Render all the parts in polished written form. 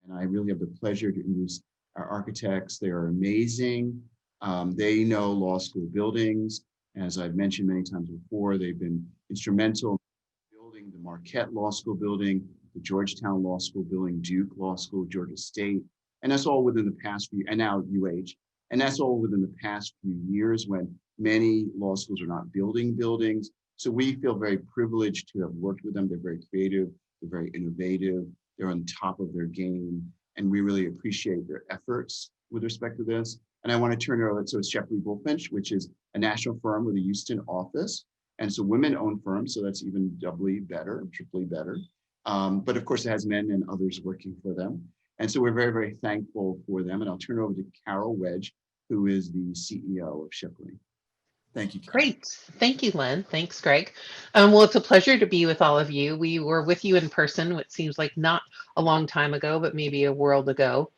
And I really have the pleasure to introduce our architects. They are amazing. They know law school buildings. As I've mentioned many times before, they've been instrumental in building the Marquette Law School building, the Georgetown Law School building, Duke Law School, Georgia State. And that's all within the past few, and now UH. And that's all within the past few years when many law schools are not building buildings. So we feel very privileged to have worked with them. They're very creative, they're very innovative, they're on top of their game, and we really appreciate their efforts with respect to this. And I want to turn it over, so it's Shepley Bulfinch, which is a national firm with a Houston office. And it's a women-owned firm, so that's even doubly better, triply better. But of course, it has men and others working for them. And so we're very, very thankful for them. And I'll turn it over to Carol Wedge, who is the CEO of Shepley. Thank you, Carol. Great. Thank you, Len. Thanks, Greg. Well, it's a pleasure to be with all of you. We were with you in person, what seems like not a long time ago, but maybe a world ago.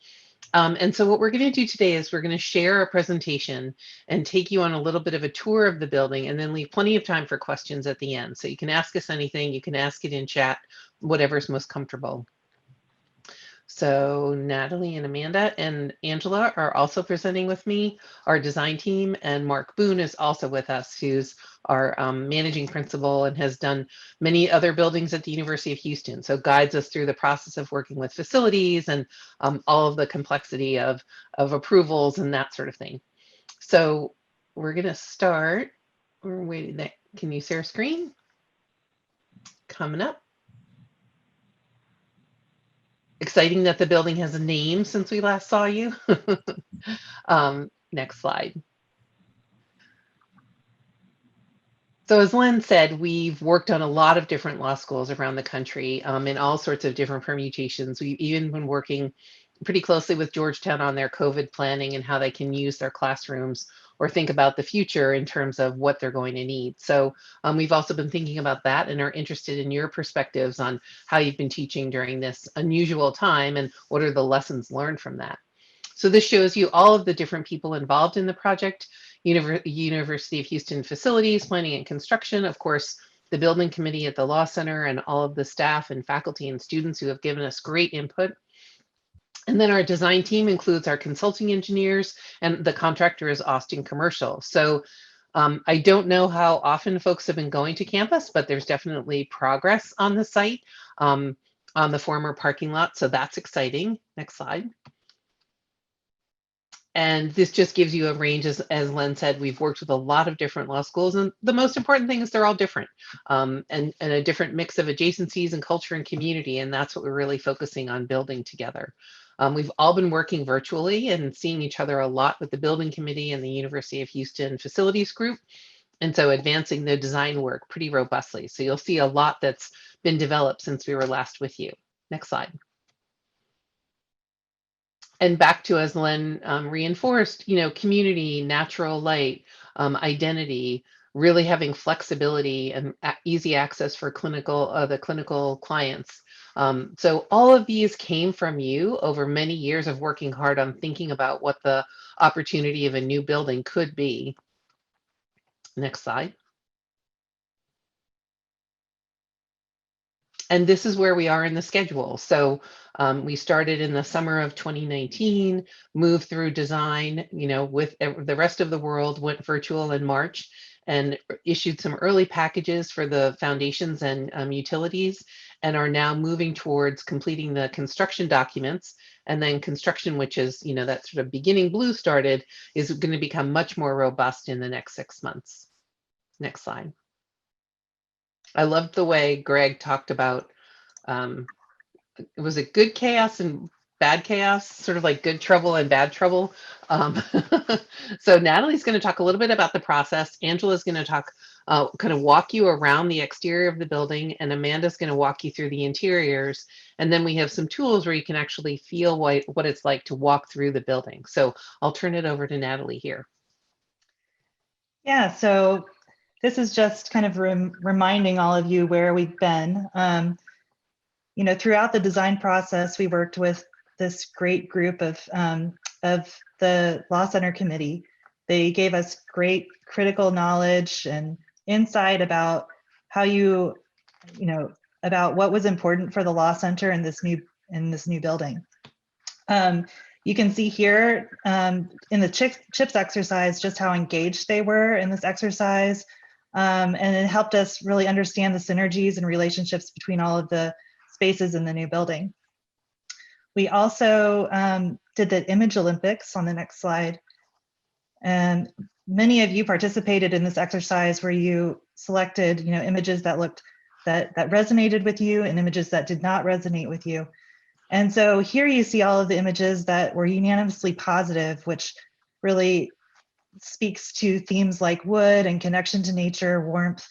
And so what we're going to do today is we're going to share a presentation and take you on a little bit of a tour of the building and then leave plenty of time for questions at the end. So you can ask us anything, you can ask it in chat, whatever's most comfortable. So Natalie and Amanda and Angela are also presenting with me, our design team, and Mark Boone is also with us, who's our managing principal and has done many other buildings at the University of Houston. So guides us through the process of working with facilities and all of the complexity of approvals and that sort of thing. So we're gonna start, we're waiting, can you share screen? Coming up. Exciting that the building has a name since we last saw you. Next slide. So as Len said, we've worked on a lot of different law schools around the country in all sorts of different permutations. We've even been working pretty closely with Georgetown on their COVID planning and how they can use their classrooms or think about the future in terms of what they're going to need. So we've also been thinking about that and are interested in your perspectives on how you've been teaching during this unusual time and what are the lessons learned from that. So this shows you all of the different people involved in the project, University of Houston facilities, planning and construction, of course, the building committee at the Law Center and all of the staff and faculty and students who have given us great input. And then our design team includes our consulting engineers, and the contractor is Austin Commercial. So I don't know how often folks have been going to campus, but there's definitely progress on the site, on the former parking lot. So that's exciting. Next slide. And this just gives you a range, as Len said, we've worked with a lot of different law schools, and the most important thing is they're all different, and a different mix of adjacencies and culture and community, and that's what we're really focusing on building together. We've all been working virtually and seeing each other a lot with the building committee and the University of Houston facilities group, and so advancing the design work pretty robustly. So you'll see a lot that's been developed since we were last with you. Next slide. And back to, as Len reinforced, you know, community, natural light, identity, really having flexibility and easy access for the clinical clients. So all of these came from you over many years of working hard on thinking about what the opportunity of a new building could be. Next slide. And this is where we are in the schedule. So we started in the summer of 2019, moved through design, you know, with the rest of the world, went virtual in March and issued some early packages for the foundations and utilities, and are now moving towards completing the construction documents. And then construction, which is, you know, that sort of beginning blue started, is going to become much more robust in the next 6 months. Next slide. I loved the way Greg talked about, was it good chaos and bad chaos, sort of like good trouble and bad trouble. So Natalie's going to talk a little bit about the process. Angela's going to talk, kind of walk you around the exterior of the building, and Amanda's going to walk you through the interiors. And then we have some tools where you can actually feel what it's like to walk through the building. So I'll turn it over to Natalie here. Yeah, so this is just kind of reminding all of you where we've been. You know, throughout the design process, we worked with this great group of the Law Center Committee. They gave us great critical knowledge and insight about how you know, about what was important for the Law Center in this new building. You can see here in the CHIPS exercise just how engaged they were in this exercise. And it helped us really understand the synergies and relationships between all of the spaces in the new building. We also did the Image Olympics on the next slide. And many of you participated in this exercise where you selected, images that resonated with you and images that did not resonate with you. And so here you see all of the images that were unanimously positive, which really speaks to themes like wood and connection to nature, warmth,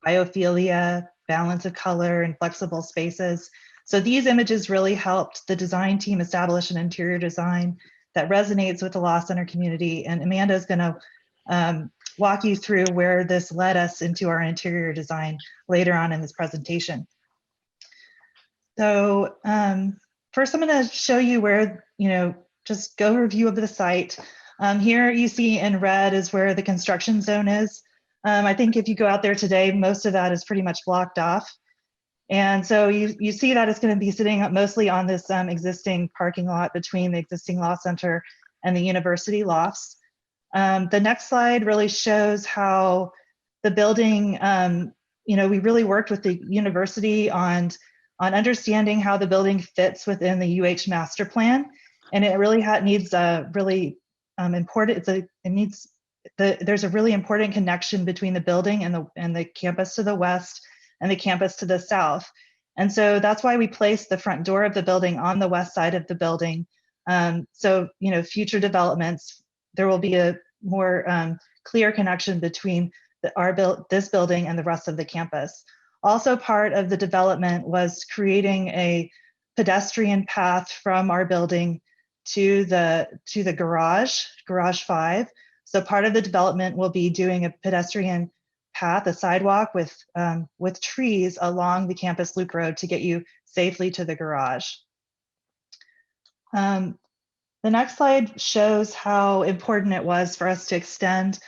biophilia, balance of color, and flexible spaces. So these images really helped the design team establish an interior design that resonates with the Law Center community. And Amanda is going to walk you through where this led us into our interior design later on in this presentation. So first, I'm going to show you where, just go review of the site. Here you see in red is where the construction zone is. I think if you go out there today, most of that is pretty much blocked off. And so you see that it's going to be sitting mostly on this existing parking lot between the existing Law Center and the university lofts. The next slide really shows how the building, we really worked with the university on understanding how the building fits within the UH master plan. And it really needs a really important, there's a really important connection between the building and the campus to the west and the campus to the south. And so that's why we placed the front door of the building on the west side of the building. So, future developments, there will be a more clear connection between this building and the rest of the campus. Also part of the development was creating a pedestrian path from our building to the garage 5. So part of the development will be doing a pedestrian path, a sidewalk with trees along the campus loop road to get you safely to the garage. The next slide shows how important it was for us to extend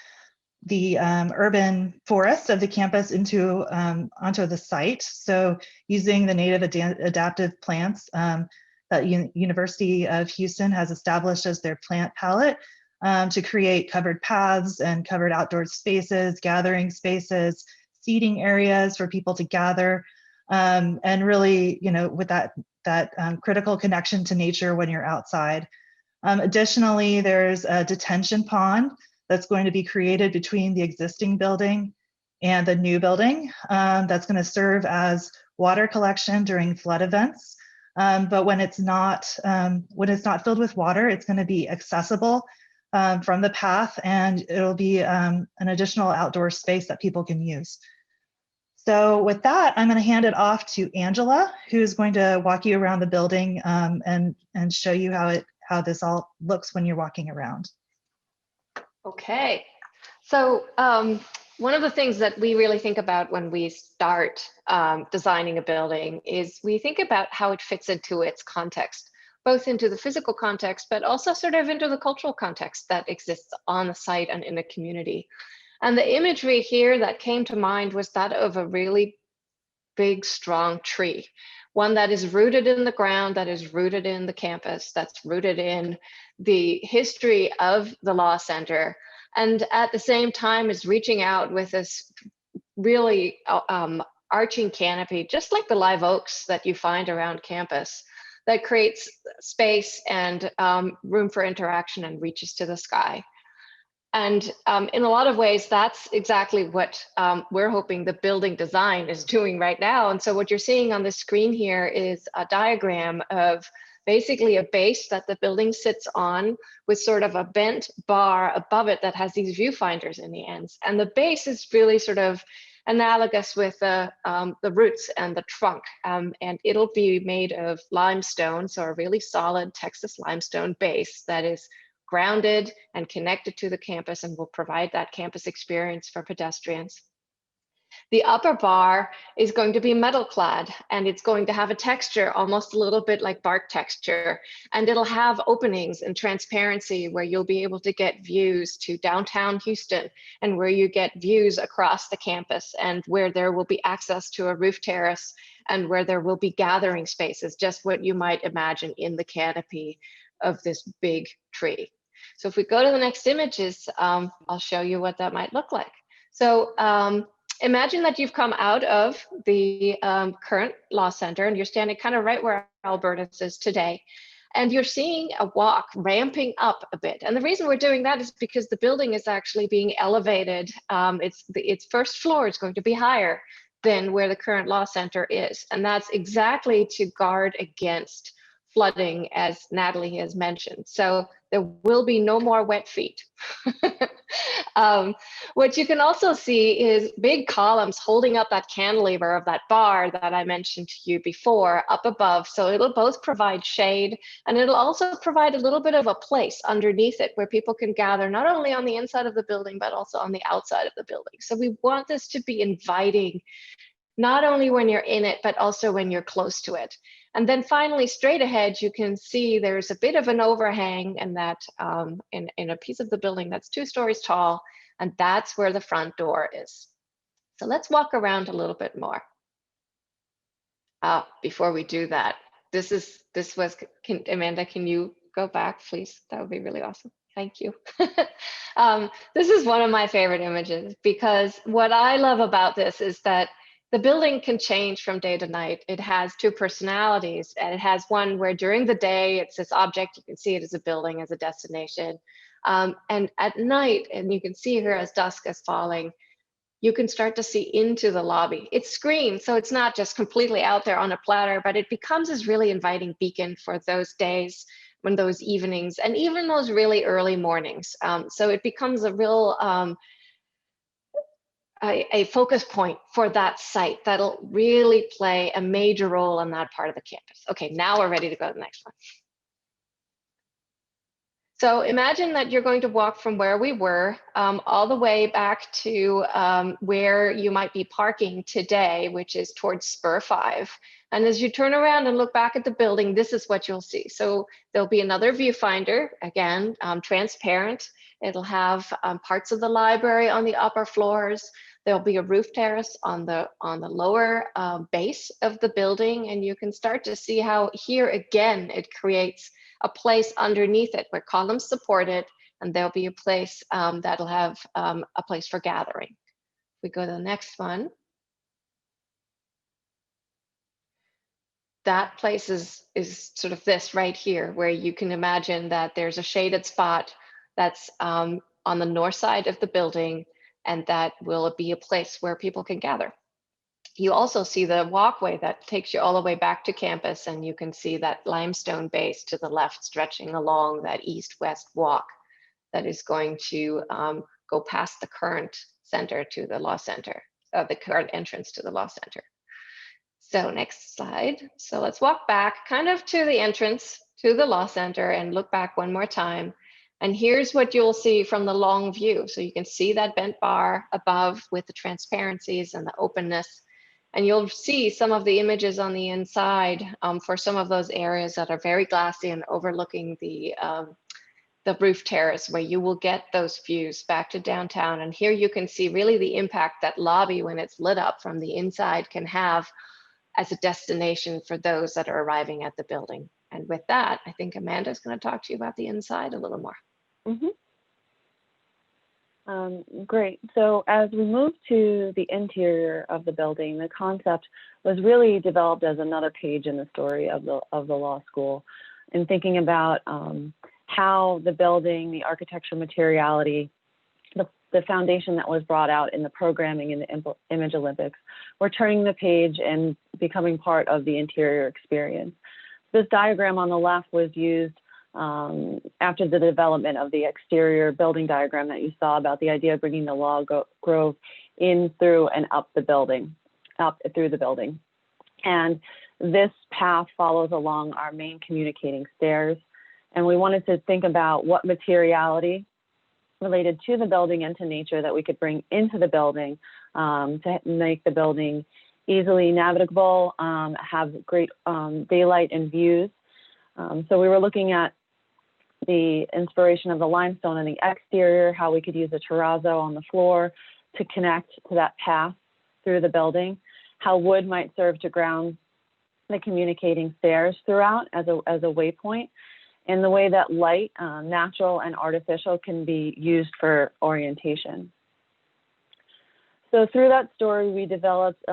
the urban forest of the campus onto the site. So using the native adaptive plants that University of Houston has established as their plant palette to create covered paths and covered outdoor spaces, gathering spaces, seating areas for people to gather, and really, with that critical connection to nature when you're outside. Additionally, there's a detention pond that's going to be created between the existing building and the new building that's going to serve as water collection during flood events. But when it's not filled with water, it's going to be accessible from the path, and it'll be an additional outdoor space that people can use. So with that, I'm going to hand it off to Angela, who's going to walk you around the building and show you how this all looks when you're walking around. Okay, so one of the things that we really think about when we start designing a building is we think about how it fits into its context, both into the physical context, but also sort of into the cultural context that exists on the site and in the community. And the imagery here that came to mind was that of a really big, strong tree, one that is rooted in the ground, that is rooted in the campus, that's rooted in the history of the Law Center, and at the same time is reaching out with this really arching canopy, just like the live oaks that you find around campus, that creates space and room for interaction and reaches to the sky. And in a lot of ways, that's exactly what we're hoping the building design is doing right now. And so what you're seeing on the screen here is a diagram of basically a base that the building sits on with sort of a bent bar above it that has these viewfinders in the ends. And the base is really sort of analogous with the roots and the trunk. And it'll be made of limestone, so a really solid Texas limestone base that is grounded and connected to the campus and will provide that campus experience for pedestrians. The upper bar is going to be metal clad, and it's going to have a texture almost a little bit like bark texture, and it'll have openings and transparency where you'll be able to get views to downtown Houston, and where you get views across the campus, and where there will be access to a roof terrace, and where there will be gathering spaces, just what you might imagine in the canopy of this big tree. So if we go to the next images, I'll show you what that might look like. So imagine that you've come out of the current law center and you're standing kind of right where Albertus is today. And you're seeing a walk ramping up a bit. And the reason we're doing that is because the building is actually being elevated. Its first floor is going to be higher than where the current law center is. And that's exactly to guard against flooding, as Natalie has mentioned. So there will be no more wet feet. What you can also see is big columns holding up that cantilever of that bar that I mentioned to you before up above. So it'll both provide shade and it'll also provide a little bit of a place underneath it where people can gather not only on the inside of the building, but also on the outside of the building. So we want this to be inviting, not only when you're in it, but also when you're close to it. And then finally, straight ahead, you can see there's a bit of an overhang and that in a piece of the building that's 2 stories tall, and that's where the front door is. So let's walk around a little bit more. Before we do that, Amanda, can you go back, please? That would be really awesome. Thank you. This is one of my favorite images because what I love about this is that the building can change from day to night. It has 2 personalities, and it has one where during the day, it's this object, you can see it as a building, as a destination. And at night, and you can see here as dusk is falling, you can start to see into the lobby. It's screened, so it's not just completely out there on a platter, but it becomes this really inviting beacon for those days, when those evenings, and even those really early mornings. So it becomes a real, a focus point for that site that'll really play a major role in that part of the campus. Okay, now we're ready to go to the next one. So imagine that you're going to walk from where we were all the way back to where you might be parking today, which is towards Spur 5. And as you turn around and look back at the building, this is what you'll see. So there'll be another viewfinder, again, transparent. It'll have parts of the library on the upper floors. There'll be a roof terrace on the lower base of the building. And you can start to see how here again, it creates a place underneath it where columns support it. And there'll be a place that'll have a place for gathering. If we go to the next one. That place is sort of this right here, where you can imagine that there's a shaded spot that's on the north side of the building, and that will be a place where people can gather. You also see the walkway that takes you all the way back to campus, and you can see that limestone base to the left stretching along that east-west walk that is going to go past the current center to the law center, the current entrance to the law center. So next slide. So let's walk back kind of to the entrance to the law center and look back one more time. And here's what you'll see from the long view. So you can see that bent bar above with the transparencies and the openness. And you'll see some of the images on the inside for some of those areas that are very glassy and overlooking the roof terrace, where you will get those views back to downtown. And here you can see really the impact that lobby, when it's lit up from the inside, can have as a destination for those that are arriving at the building. And with that, I think Amanda's going to talk to you about the inside a little more. Great. So as we move to the interior of the building, the concept was really developed as another page in the story of the law school, and thinking about how the building, the architectural materiality, the foundation that was brought out in the programming in the Image Olympics, we're turning the page and becoming part of the interior experience. This diagram on the left was used after the development of the exterior building diagram that you saw about the idea of bringing the Law Grove in, through, and up the building, up through the building. And this path follows along our main communicating stairs. And we wanted to think about what materiality related to the building and to nature that we could bring into the building to make the building easily navigable, have great daylight and views. So we were looking at the inspiration of the limestone in the exterior, how we could use a terrazzo on the floor to connect to that path through the building, how wood might serve to ground the communicating stairs throughout as a waypoint, and the way that light, natural and artificial, can be used for orientation. So through that story, we developed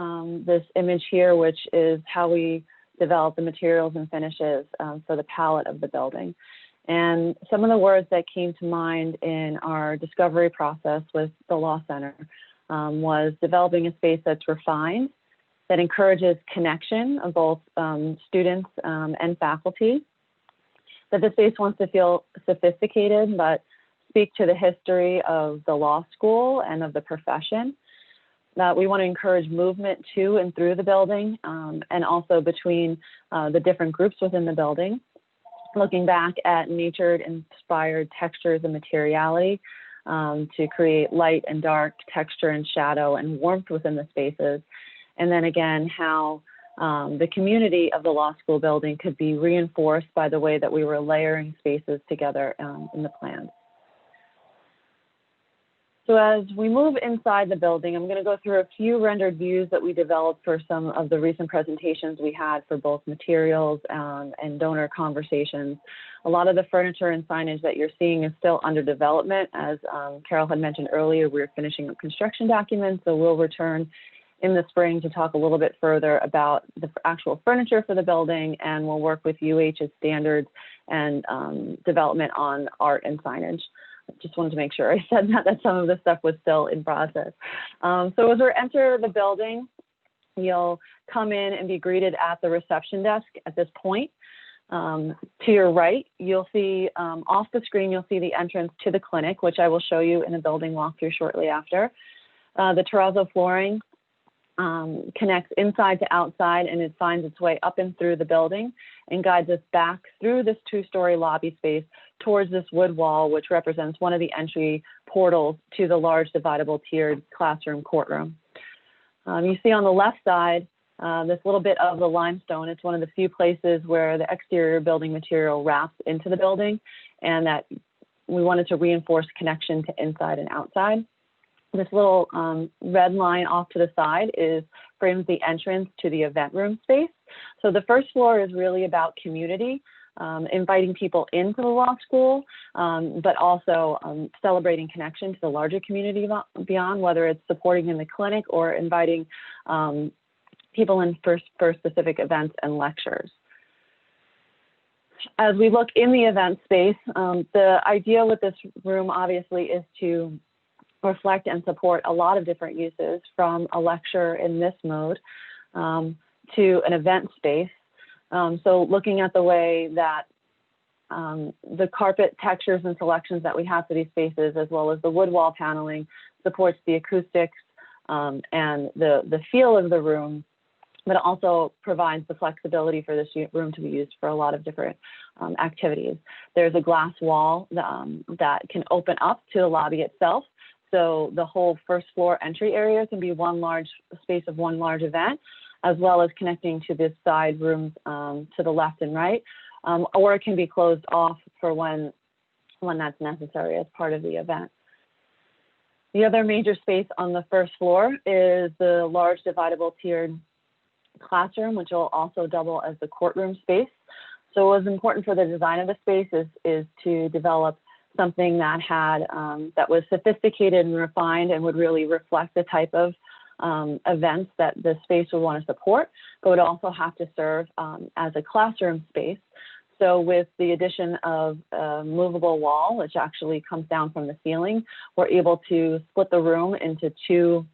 this image here, which is how we develop the materials and finishes for the palette of the building. And some of the words that came to mind in our discovery process with the Law Center was developing a space that's refined, that encourages connection of both students and faculty, that the space wants to feel sophisticated, but speak to the history of the law school and of the profession, that we want to encourage movement to and through the building and also between the different groups within the building, looking back at nature-inspired textures and materiality to create light and dark, texture and shadow and warmth within the spaces. And then again, how the community of the law school building could be reinforced by the way that we were layering spaces together in the plans. So as we move inside the building, I'm going to go through a few rendered views that we developed for some of the recent presentations we had for both materials and donor conversations. A lot of the furniture and signage that you're seeing is still under development. As Carol had mentioned earlier, we're finishing up construction documents, so we'll return in the spring to talk a little bit further about the actual furniture for the building, and we'll work with UH's standards and development on art and signage. Just wanted to make sure I said that some of the stuff was still in process. So as we enter the building, you'll come in and be greeted at the reception desk at this point. To your right, you'll see off the screen, you'll see the entrance to the clinic, which I will show you in a building walkthrough shortly after. The terrazzo flooring connects inside to outside, and it finds its way up and through the building and guides us back through this two-story lobby space towards this wood wall, which represents one of the entry portals to the large dividable tiered classroom courtroom. You see on the left side, this little bit of the limestone. It's one of the few places where the exterior building material wraps into the building, and that we wanted to reinforce connection to inside and outside. This little red line off to the side frames the entrance to the event room space. So the first floor is really about community, inviting people into the law school, but also celebrating connection to the larger community beyond, whether it's supporting in the clinic or inviting people in for specific events and lectures. As we look in the event space, the idea with this room obviously is to reflect and support a lot of different uses, from a lecture in this mode to an event space. So looking at the way that the carpet textures and selections that we have for these spaces, as well as the wood wall paneling, supports the acoustics and the feel of the room, but also provides the flexibility for this room to be used for a lot of different activities. There's a glass wall that can open up to the lobby itself. So the whole first floor entry area can be one large space of one large event, as well as connecting to this side rooms to the left and right, or it can be closed off for when that's necessary as part of the event. The other major space on the first floor is the large dividable tiered classroom, which will also double as the courtroom space. So what was important for the design of the space is to develop something that had that was sophisticated and refined and would really reflect the type of events that the space would want to support, but would also have to serve as a classroom space. So with the addition of a movable wall, which actually comes down from the ceiling, we're able to split the room into two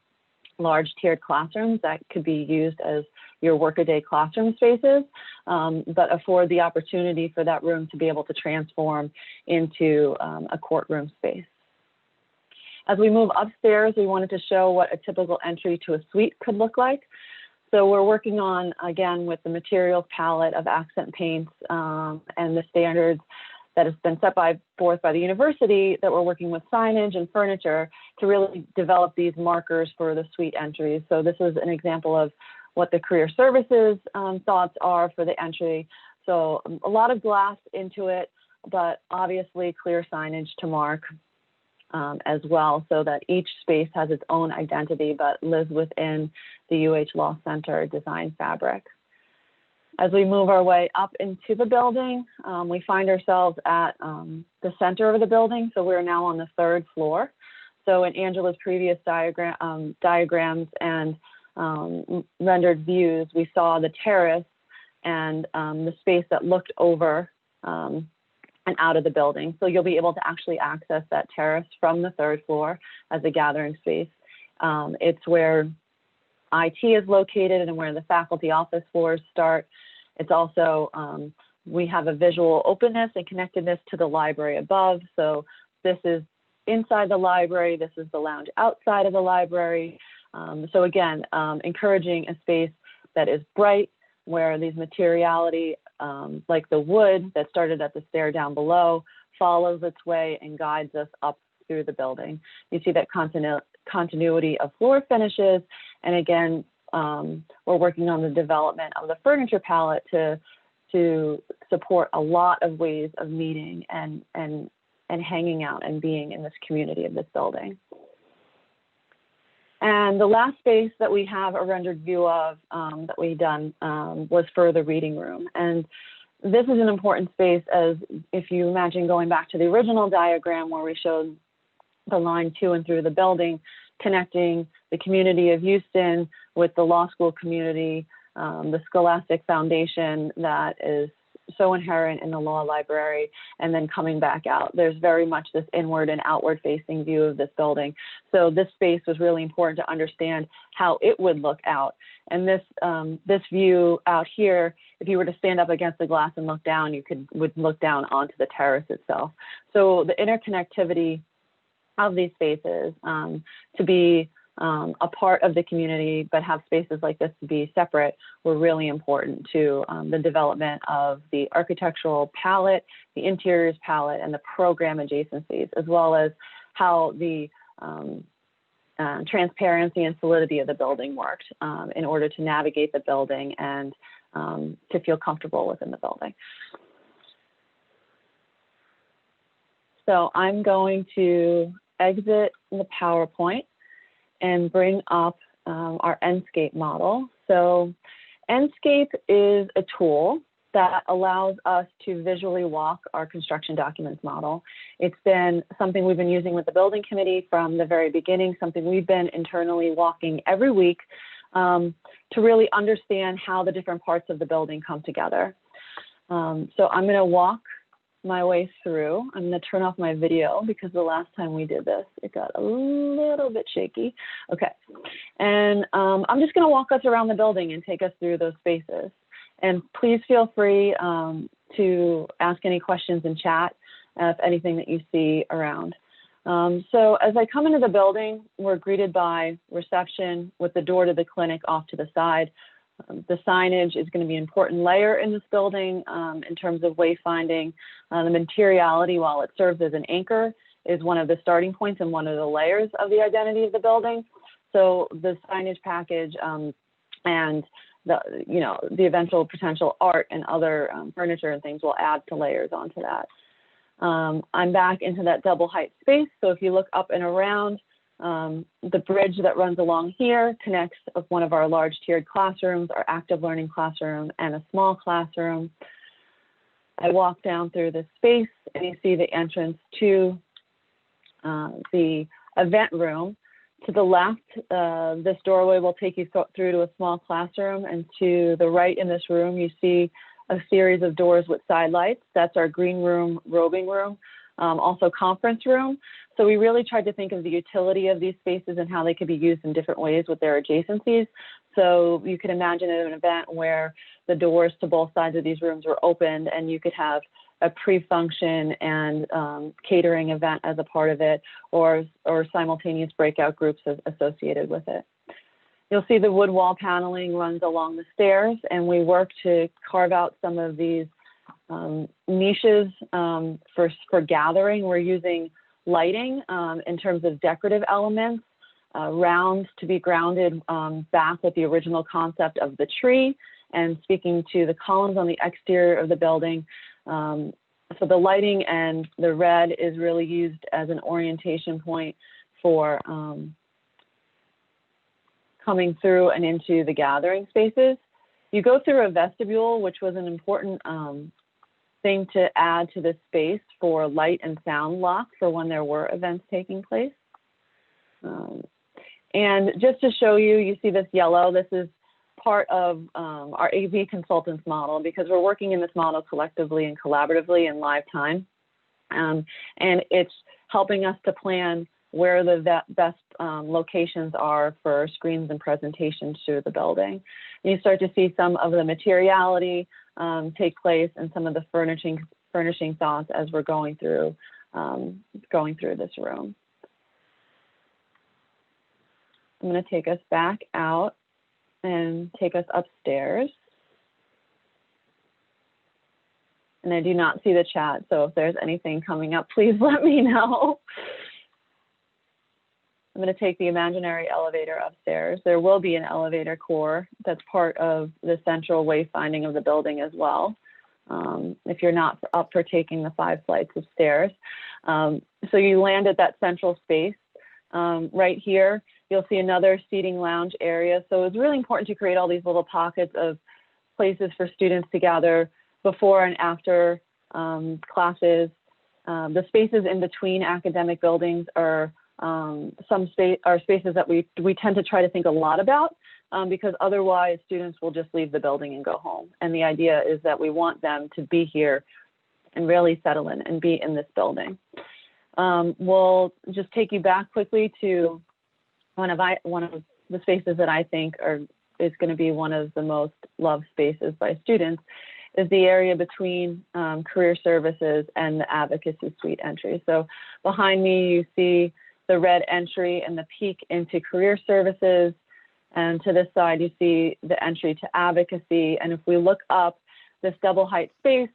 large tiered classrooms that could be used as your workaday classroom spaces, but afford the opportunity for that room to be able to transform into a courtroom space. As we move upstairs, we wanted to show what a typical entry to a suite could look like. So we're working on, again, with the materials palette of accent paints and the standards that has been set forth by the university, that we're working with signage and furniture to really develop these markers for the suite entries. So this is an example of what the career services thoughts are for the entry. So a lot of glass into it, but obviously clear signage to mark as well, so that each space has its own identity, but lives within the UH Law Center design fabric. As we move our way up into the building, we find ourselves at the center of the building. So we're now on the 3rd floor. So in Angela's previous diagrams and rendered views, we saw the terrace and the space that looked over and out of the building. So you'll be able to actually access that terrace from the 3rd floor as a gathering space. It's where IT is located and where the faculty office floors start. It's also, we have a visual openness and connectedness to the library above. So this is inside the library, this is the lounge outside of the library. So again, encouraging a space that is bright, where these materiality, like the wood that started at the stair down below, follows its way and guides us up through the building. You see that continuity of floor finishes. And again, we're working on the development of the furniture palette to support a lot of ways of meeting and hanging out and being in this community of this building. And the last space that we have a rendered view of that we done was for the reading room. And this is an important space, as if you imagine going back to the original diagram where we showed the line to and through the building, connecting the community of Houston with the law school community, the Scholastic Foundation that is so inherent in the law library, and then coming back out. There's very much this inward and outward facing view of this building. So this space was really important to understand how it would look out. And this view out here, if you were to stand up against the glass and look down, you would look down onto the terrace itself. So the interconnectivity of these spaces to be a part of the community, but have spaces like this to be separate, were really important to the development of the architectural palette, the interiors palette, and the program adjacencies, as well as how the transparency and solidity of the building worked in order to navigate the building and to feel comfortable within the building. So I'm going to exit the PowerPoint and bring up our Enscape model. So Enscape is a tool that allows us to visually walk our construction documents model. It's been something we've been using with the building committee from the very beginning, something we've been internally walking every week to really understand how the different parts of the building come together. So I'm gonna walk my way through. I'm going to turn off my video because the last time we did this, it got a little bit shaky. Okay. And I'm just going to walk us around the building and take us through those spaces. And please feel free to ask any questions in chat if anything that you see around. So as I come into the building, we're greeted by reception with the door to the clinic off to the side. The signage is going to be an important layer in this building in terms of wayfinding. The materiality, while it serves as an anchor, is one of the starting points and one of the layers of the identity of the building. So the signage package and the eventual potential art and other furniture and things will add to layers onto that. I'm back into that double height space. So if you look up and around, the bridge that runs along here connects one of our large tiered classrooms, our active learning classroom, and a small classroom. I walk down through this space and you see the entrance to the event room. To the left, this doorway will take you through to a small classroom, and to the right in this room, you see a series of doors with side lights. That's our green room, robing room, also conference room. So we really tried to think of the utility of these spaces and how they could be used in different ways with their adjacencies. So you could imagine an event where the doors to both sides of these rooms were opened and you could have a pre-function and catering event as a part of it, or simultaneous breakout groups associated with it. You'll see the wood wall paneling runs along the stairs, and we work to carve out some of these niches for gathering. We're using lighting in terms of decorative elements, rounds to be grounded back with the original concept of the tree, and speaking to the columns on the exterior of the building. So the lighting and the red is really used as an orientation point for coming through and into the gathering spaces. You go through a vestibule, which was an important thing to add to this space for light and sound lock for when there were events taking place. And just to show you, you see this yellow, this is part of our AV consultants model, because we're working in this model collectively and collaboratively in live time. And it's helping us to plan where the best locations are for screens and presentations through the building. And you start to see some of the materiality take place and some of the furnishing thoughts as we're going through this room. I'm going to take us back out and take us upstairs. And I do not see the chat, so if there's anything coming up, please let me know. I'm going to take the imaginary elevator upstairs. There will be an elevator core that's part of the central wayfinding of the building as well, if you're not up for taking the 5 flights of stairs. So you land at that central space. Right here, you'll see another seating lounge area. So it's really important to create all these little pockets of places for students to gather before and after classes. The spaces in between academic buildings are spaces that we tend to try to think a lot about because otherwise students will just leave the building and go home. And the idea is that we want them to be here and really settle in and be in this building. We'll just take you back quickly to one of the spaces that I think is going to be one of the most loved spaces by students, is the area between career services and the advocacy suite entry. So behind me, you see the red entry and the peak into career services. And to this side, you see the entry to advocacy. And if we look up, this double height space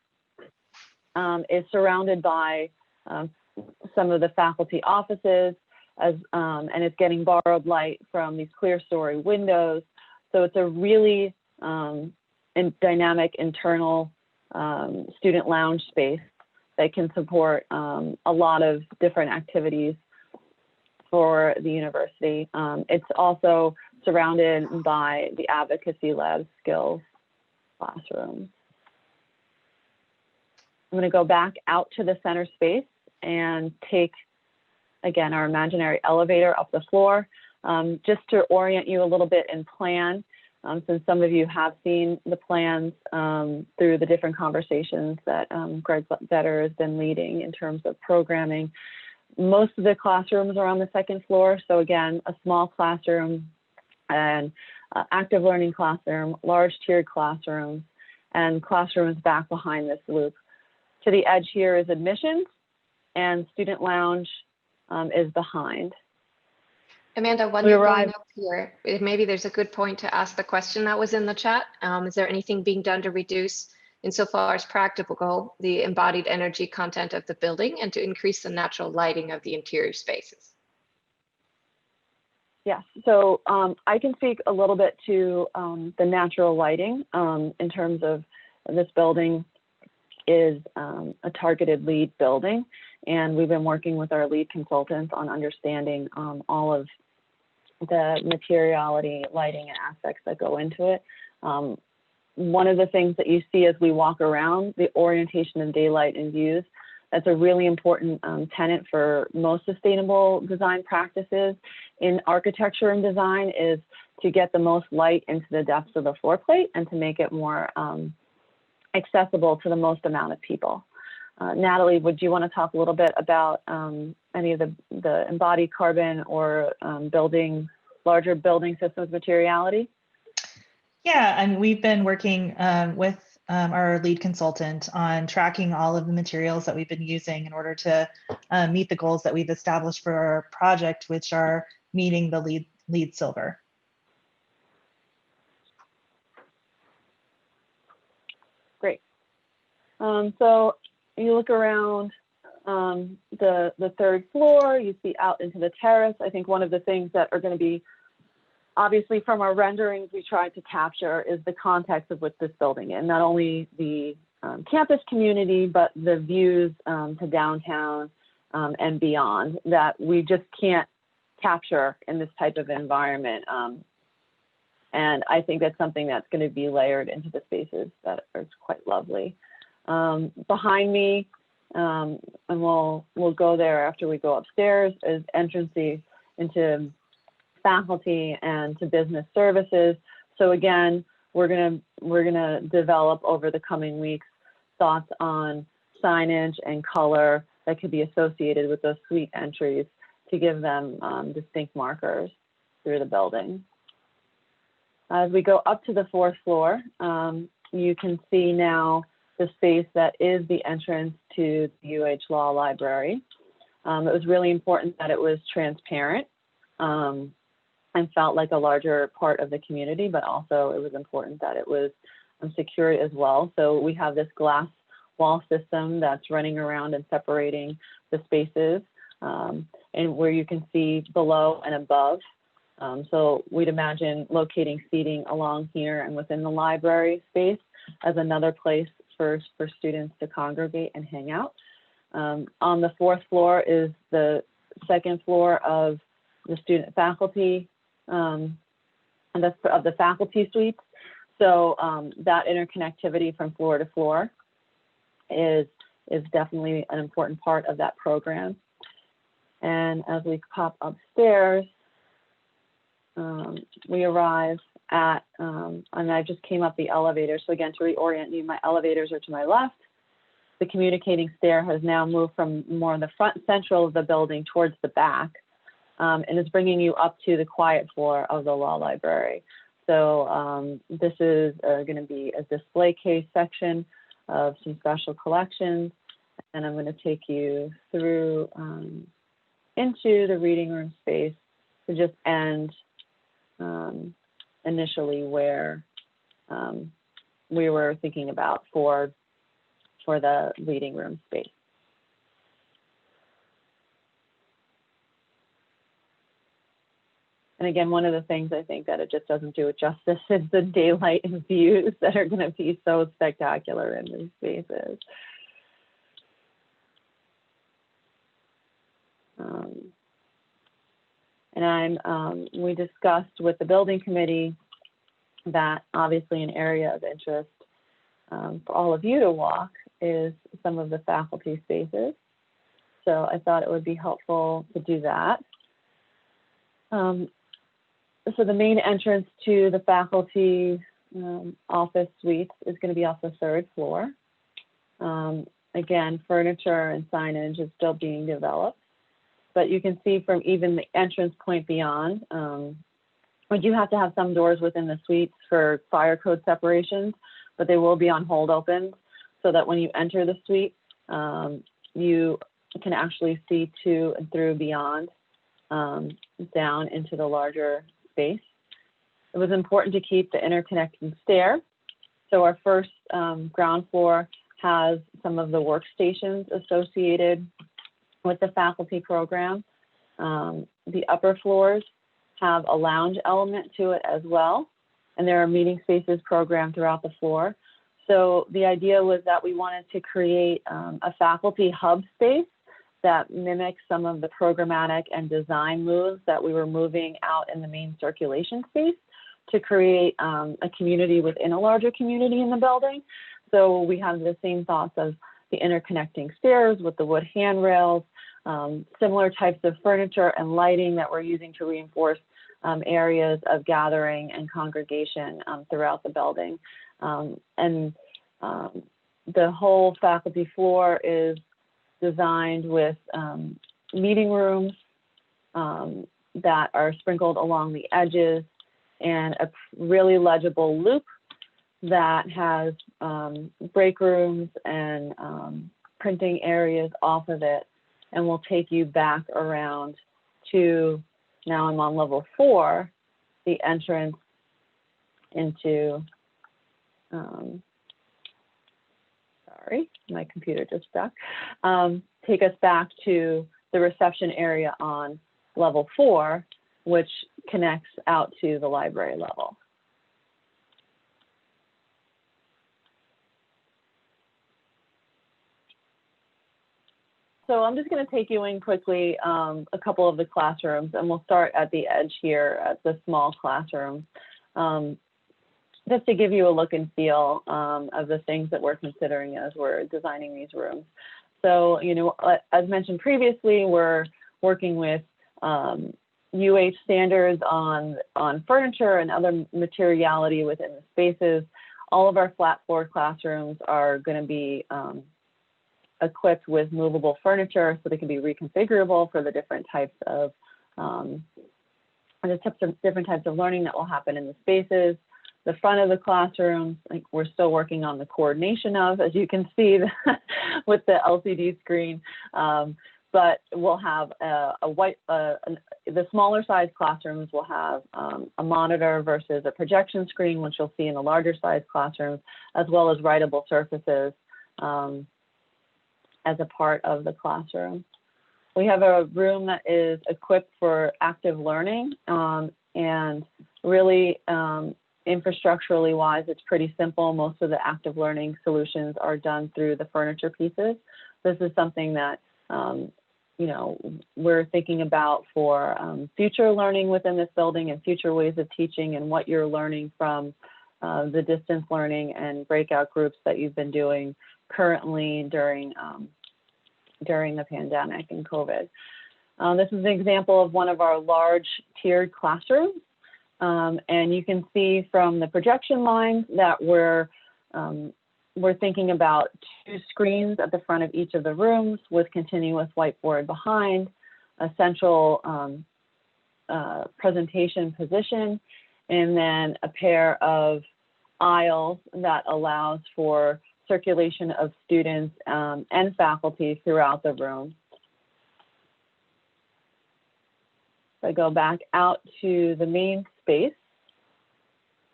is surrounded by some of the faculty offices, and it's getting borrowed light from these clear story windows. So it's a really dynamic internal student lounge space that can support a lot of different activities for the university. It's also surrounded by the advocacy lab skills classrooms. I'm going to go back out to the center space and take, again, our imaginary elevator up the floor, just to orient you a little bit in plan, since some of you have seen the plans through the different conversations that Greg Vetter has been leading in terms of programming. Most of the classrooms are on the 2nd floor. So again, a small classroom and active learning classroom, large tiered classrooms, and classrooms back behind this loop. To the edge here is admissions, and student lounge is behind. Amanda, while you're going up here, maybe there's a good point to ask the question that was in the chat. Is there anything being done to reduce, insofar as practical, the embodied energy content of the building and to increase the natural lighting of the interior spaces? Yes, so I can speak a little bit to the natural lighting in terms of this building is a targeted LEED building. And we've been working with our LEED consultants on understanding all of the materiality, lighting, and aspects that go into it. One of the things that you see as we walk around, the orientation of daylight and views, that's a really important tenet for most sustainable design practices in architecture and design, is to get the most light into the depths of the floor plate and to make it more accessible to the most amount of people. Natalie, would you want to talk a little bit about any of the embodied carbon or larger building systems materiality? Yeah, I mean, we've been working with our LEED consultant on tracking all of the materials that we've been using in order to meet the goals that we've established for our project, which are meeting the LEED Silver. Great. So you look around the 3rd floor, you see out into the terrace. I think one of the things that are going to be, obviously from our renderings, we tried to capture is the context of what this building is, not only the campus community, but the views to downtown and beyond that we just can't capture in this type of environment. And I think that's something that's going to be layered into the spaces that are quite lovely. Behind me, and we'll go there after we go upstairs, is entrances into faculty and to business services. So again, we're gonna develop over the coming weeks thoughts on signage and color that could be associated with those suite entries to give them distinct markers through the building. As we go up to the 4th floor, you can see now the space that is the entrance to the UH Law Library. It was really important that it was transparent and felt like a larger part of the community, but also it was important that it was secure as well. So we have this glass wall system that's running around and separating the spaces, and where you can see below and above. So we'd imagine locating seating along here and within the library space as another place for students to congregate and hang out. On the 4th floor is the 2nd floor of the student faculty, and that's of the faculty suites. So that interconnectivity from floor to floor is definitely an important part of that program. And as we pop upstairs, we arrive at, and I just came up the elevator. So again, to reorient you, my elevators are to my left. The communicating stair has now moved from more in the front central of the building towards the back, and is bringing you up to the quiet floor of the law library. So this is going to be a display case section of some special collections, and I'm going to take you through into the reading room space to just end initially where we were thinking about for the reading room space. And again, one of the things I think that it just doesn't do it justice is the daylight and views that are going to be so spectacular in these spaces. And we discussed with the building committee that obviously an area of interest for all of you to walk is some of the faculty spaces. So I thought it would be helpful to do that. So the main entrance to the faculty office suites is going to be off the 3rd floor. Again, furniture and signage is still being developed, but you can see from even the entrance point beyond, we do have to have some doors within the suites for fire code separations, but they will be on hold opens so that when you enter the suite, you can actually see to and through beyond down into the larger space. It was important to keep the interconnecting stair. So our first ground floor has some of the workstations associated with the faculty program. The upper floors have a lounge element to it as well. And there are meeting spaces programmed throughout the floor. So the idea was that we wanted to create a faculty hub space that mimics some of the programmatic and design moves that we were moving out in the main circulation space to create a community within a larger community in the building. So we have the same thoughts of the interconnecting stairs with the wood handrails, similar types of furniture and lighting that we're using to reinforce areas of gathering and congregation throughout the building. And the whole faculty floor is designed with meeting rooms that are sprinkled along the edges and a really legible loop that has break rooms and printing areas off of it, and will take you back around to, now I'm on level 4, the entrance into, sorry, my computer just stuck. Take us back to the reception area on level 4, which connects out to the library level. So I'm just going to take you in quickly a couple of the classrooms, and we'll start at the edge here at the small classroom. just to give you a look and feel of the things that we're considering as we're designing these rooms. So, you know, as mentioned previously, we're working with UH standards on furniture and other materiality within the spaces. All of our flat floor classrooms are going to be equipped with movable furniture, so they can be reconfigurable for the different types of different types of learning that will happen in the spaces. The front of the classroom, like, we're still working on the coordination of, as you can see with the LCD screen. But we'll have the smaller size classrooms will have a monitor versus a projection screen, which you'll see in the larger size classrooms, as well as writable surfaces as a part of the classroom. We have a room that is equipped for active learning, and really infrastructurally wise, it's pretty simple. Most of the active learning solutions are done through the furniture pieces. This is something that you know, we're thinking about for future learning within this building and future ways of teaching, and what you're learning from the distance learning and breakout groups that you've been doing currently during the pandemic and COVID. This is an example of one of our large tiered classrooms. And you can see from the projection lines that we're thinking about 2 screens at the front of each of the rooms with continuous whiteboard behind, a central presentation position, and then a pair of aisles that allows for circulation of students and faculty throughout the room. If I go back out to the main space,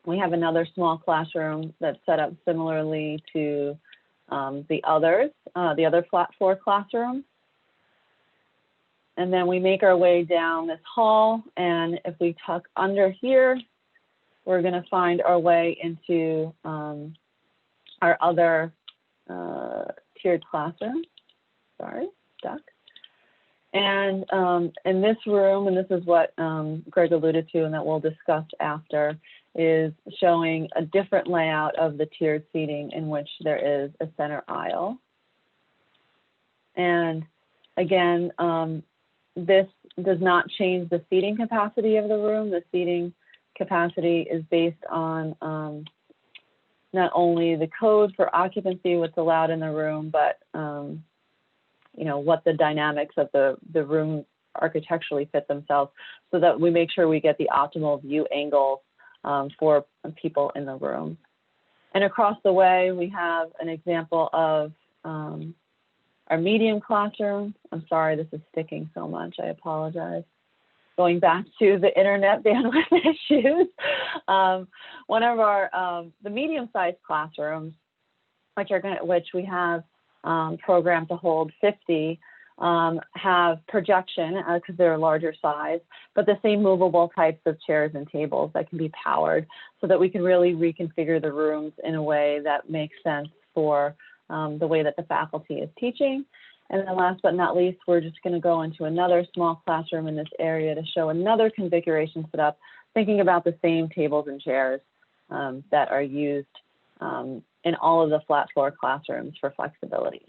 we have another small classroom that's set up similarly to the other flat floor classroom. And then we make our way down this hall, and if we tuck under here, we're going to find our way into our other tiered classroom. Sorry, stuck. And in this room, and this is what Greg alluded to and that we'll discuss after, is showing a different layout of the tiered seating in which there is a center aisle. And again, this does not change the seating capacity of the room. The seating capacity is based on not only the code for occupancy, what's allowed in the room, but you know, what the dynamics of the room architecturally fit themselves, so that we make sure we get the optimal view angles for people in the room. And across the way, we have an example of our medium classroom. I'm sorry, this is sticking so much, I apologize. Going back to the internet bandwidth issues, one of our, the medium-sized classrooms, which we have programmed to hold 50, have projection because they're a larger size, but the same movable types of chairs and tables that can be powered, so that we can really reconfigure the rooms in a way that makes sense for the way that the faculty is teaching. And then last but not least, we're just going to go into another small classroom in this area to show another configuration set up, thinking about the same tables and chairs that are used in all of the flat floor classrooms for flexibility.